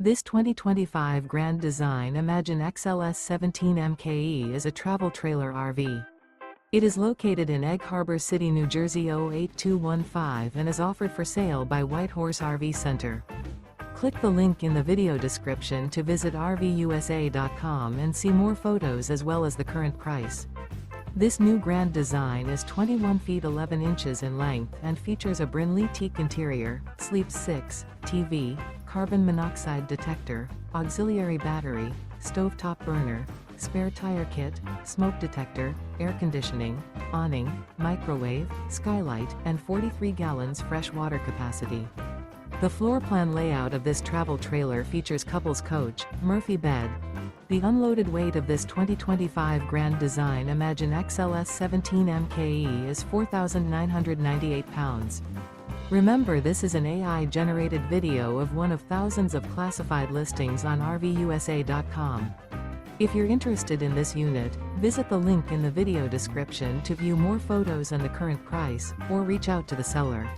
This 2025 Grand Design Imagine XLS 17 MKE is a travel trailer RV. It is located in Egg Harbor City, New Jersey 08215 and is offered for sale by White Horse RV Center. Click the link in the video description to visit RVUSA.com and see more photos as well as the current price. This new Grand Design is 21 feet 11 inches in length and features a BRYNLEE teak interior, sleeps 6, TV, carbon monoxide detector, auxiliary battery, stovetop burner, spare tire kit, smoke detector, air conditioning, awning, microwave, skylight, and 43 gallons fresh water capacity. The floor plan layout of this travel trailer features couples coach, Murphy bed. The unloaded weight of this 2025 Grand Design Imagine XLS 17 MKE is 4,998 pounds. Remember, this is an AI-generated video of one of thousands of classified listings on RVUSA.com. If you're interested in this unit, visit the link in the video description to view more photos and the current price, or reach out to the seller.